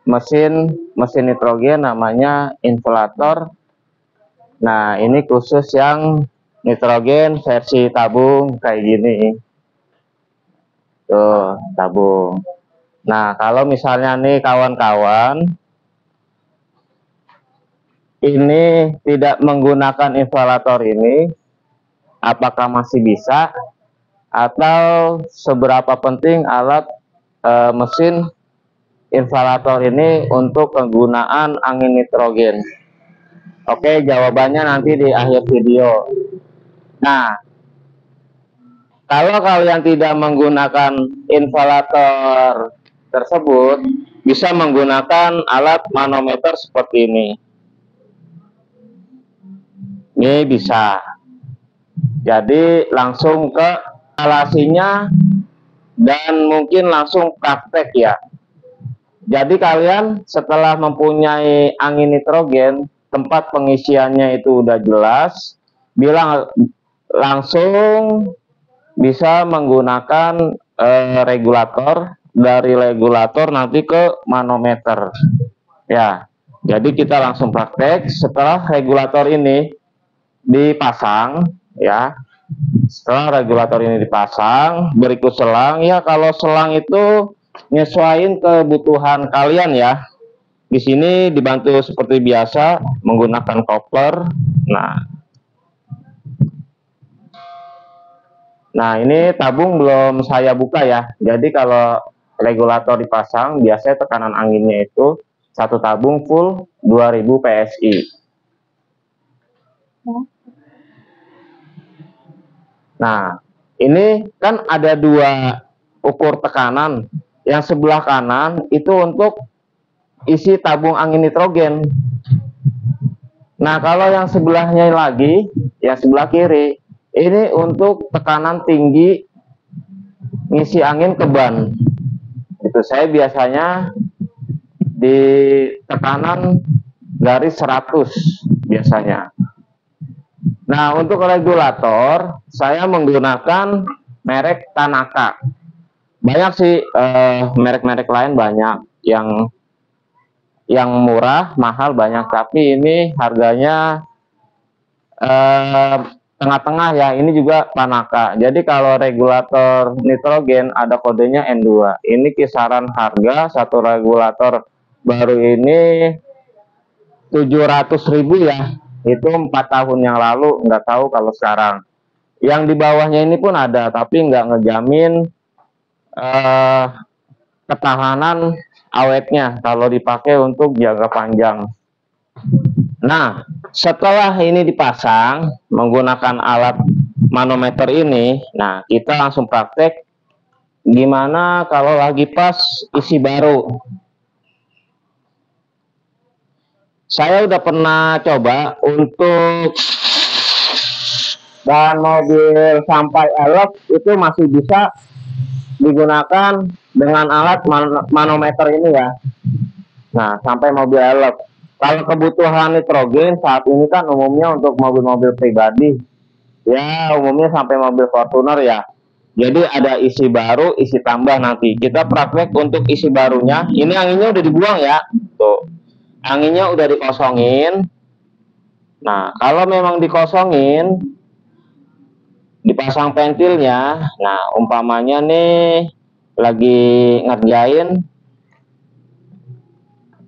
mesin nitrogen namanya inflator. Nah, ini khusus yang nitrogen versi tabung kayak gini. Tuh, tabung. Nah, kalau misalnya nih kawan-kawan ini tidak menggunakan inflator ini, apakah masih bisa? Atau seberapa penting alat mesin inflator ini untuk penggunaan angin nitrogen? Oke, jawabannya nanti di akhir video. Nah, kalau kalian tidak menggunakan inflator tersebut, bisa menggunakan alat manometer seperti ini. Ini bisa. Jadi langsung ke instalasinya dan mungkin langsung praktek ya. Jadi kalian setelah mempunyai angin nitrogen, tempat pengisiannya itu udah jelas, bilang langsung bisa menggunakan regulator, dari regulator nanti ke manometer ya. Jadi kita langsung praktek. Setelah regulator ini dipasang ya, setelah regulator ini dipasang, berikut selang ya. Kalau selang itu nyesuaiin kebutuhan kalian ya. Di sini dibantu seperti biasa menggunakan coupler. Nah, ini tabung belum saya buka ya. Jadi kalau regulator dipasang, biasanya tekanan anginnya itu satu tabung full 2000 PSI. Nah, ini kan ada dua ukur tekanan. Yang sebelah kanan itu untuk isi tabung angin nitrogen. Nah, kalau yang sebelahnya lagi, yang sebelah kiri, ini untuk tekanan tinggi ngisi angin ke ban. Itu saya biasanya di tekanan garis 100 biasanya. Nah, untuk regulator saya menggunakan merek Tanaka. Banyak sih merek-merek lain, banyak yang murah, mahal banyak, tapi ini harganya tengah-tengah ya. Ini juga Tanaka. Jadi kalau regulator nitrogen ada kodenya N2. Ini kisaran harga satu regulator baru ini 700.000 ya. Itu 4 tahun yang lalu, nggak tahu kalau sekarang. Yang di bawahnya ini pun ada, tapi nggak ngejamin ketahanan awetnya kalau dipakai untuk jangka panjang. Nah, setelah ini dipasang menggunakan alat manometer ini, nah kita langsung praktek gimana kalau lagi pas isi baru. Saya udah pernah coba untuk dan mobil sampai elok itu masih bisa digunakan dengan alat manometer ini ya. Nah, sampai mobil elok. Kalau kebutuhan nitrogen saat ini kan umumnya untuk mobil-mobil pribadi, ya umumnya sampai mobil Fortuner ya. Jadi ada isi baru, isi tambah nanti. Kita praktek untuk isi barunya. Ini anginnya udah dibuang ya. Tuh, anginnya udah dikosongin. Nah, kalau memang dikosongin, dipasang ventilnya. Nah, umpamanya nih lagi ngerjain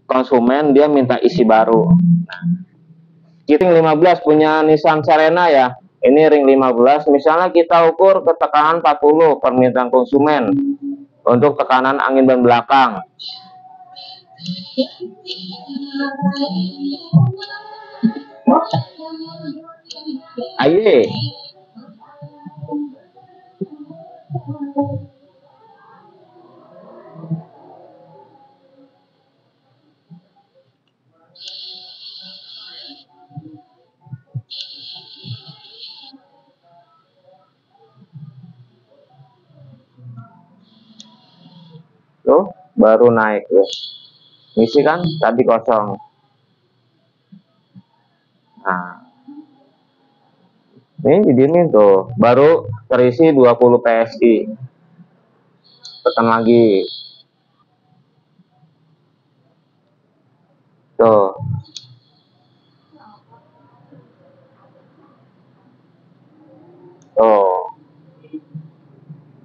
konsumen, dia minta isi baru. Nah, ring 15 punya Nissan Serena ya. Ini ring 15, misalnya kita ukur ke tekanan 40 permintaan konsumen untuk tekanan angin ban belakang. Ayo. Tuh, baru naik ya. Ngisi kan tadi kosong. Nah, ini didiemin tuh, baru terisi 20 PSI. Tekan lagi. Tuh. Tuh.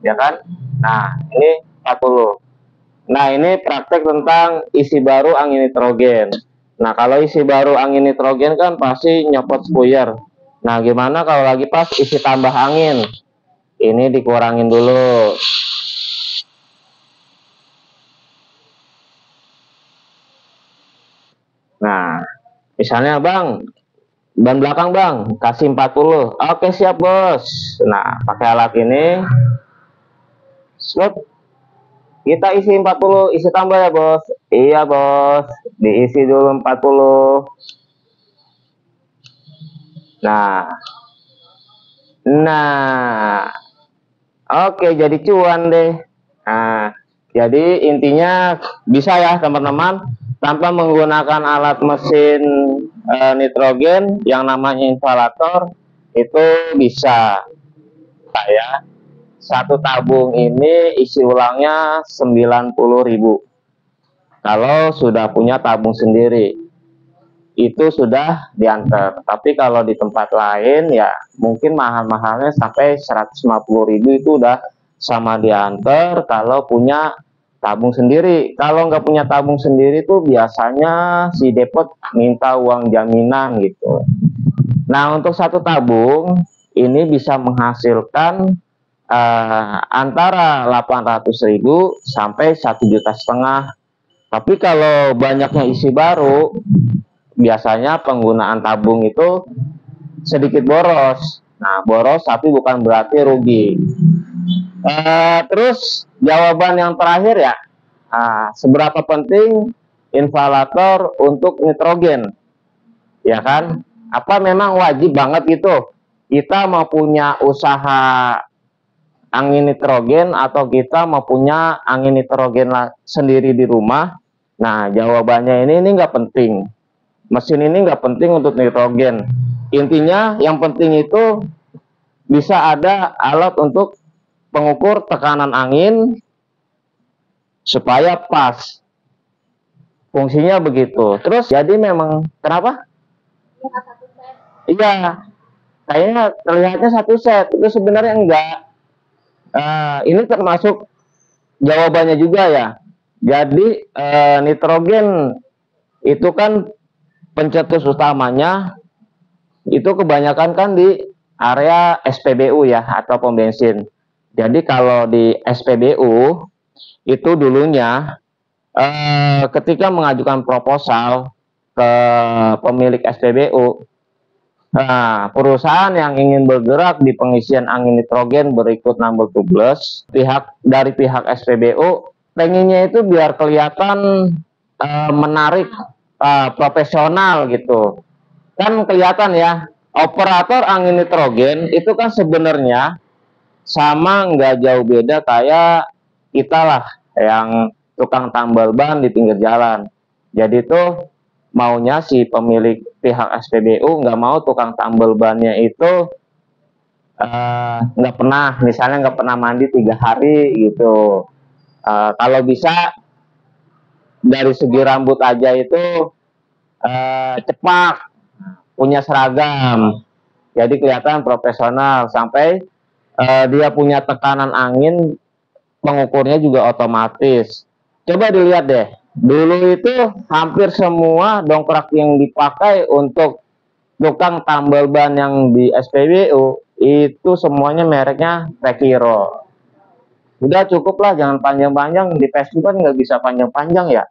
Ya kan? Nah, ini 40. Nah, ini praktek tentang isi baru angin nitrogen. Nah, kalau isi baru angin nitrogen kan pasti nyopot spuyer. Nah, gimana kalau lagi pas isi tambah angin? Ini dikurangin dulu. Nah, misalnya Bang, ban belakang Bang, kasih 40. Oke, siap Bos. Nah, pakai alat ini, slot, kita isi 40, isi tambah ya Bos. Iya Bos, diisi dulu 40. Nah, nah, oke, jadi cuan deh. Nah, jadi intinya bisa ya teman-teman, tanpa menggunakan alat mesin nitrogen yang namanya instalator, itu bisa. Saya satu tabung ini isi ulangnya 90.000. Kalau sudah punya tabung sendiri, itu sudah diantar. Tapi kalau di tempat lain ya mungkin mahal-mahalnya sampai 150.000, itu udah sama diantar kalau punya tabung sendiri. Kalau nggak punya tabung sendiri tuh biasanya si depot minta uang jaminan gitu. Nah, untuk satu tabung ini bisa menghasilkan antara 800.000 sampai 1,5 juta. Tapi kalau banyaknya isi baru, biasanya penggunaan tabung itu sedikit boros. Nah, boros tapi bukan berarti rugi. Terus jawaban yang terakhir ya, seberapa penting instalator untuk nitrogen, ya kan? Apa memang wajib banget gitu kita mau punya usaha angin nitrogen atau kita mau punya angin nitrogen sendiri di rumah? Nah, jawabannya ini nggak penting. Mesin ini nggak penting untuk nitrogen. Intinya yang penting itu bisa ada alat untuk pengukur tekanan angin supaya pas. Fungsinya begitu. Terus jadi memang kenapa? Iya, kayaknya terlihatnya satu set. Itu sebenarnya enggak. Ini termasuk jawabannya juga ya. Jadi nitrogen itu kan pencetus utamanya itu kebanyakan kan di area SPBU ya, atau pom bensin. Jadi kalau di SPBU itu dulunya ketika mengajukan proposal ke pemilik SPBU, nah, perusahaan yang ingin bergerak di pengisian angin nitrogen berikut number tubeless, dari pihak SPBU pengennya itu biar kelihatan menarik, profesional gitu. Kan kelihatan ya, operator angin nitrogen itu kan sebenarnya sama nggak jauh beda kayak kita lah yang tukang tambal ban di pinggir jalan. Jadi tuh maunya si pemilik pihak SPBU nggak mau tukang tambal bannya itu nggak pernah, misalnya nggak pernah mandi 3 hari gitu. Kalau bisa dari segi rambut aja itu cepat, punya seragam, jadi kelihatan profesional, sampai dia punya tekanan angin pengukurnya juga otomatis. Coba dilihat deh, dulu itu hampir semua dongkrak yang dipakai untuk tukang tambal ban yang di SPBU itu semuanya mereknya Tekiro. Udah cukup lah, jangan panjang-panjang, di Facebook kan nggak bisa panjang-panjang ya.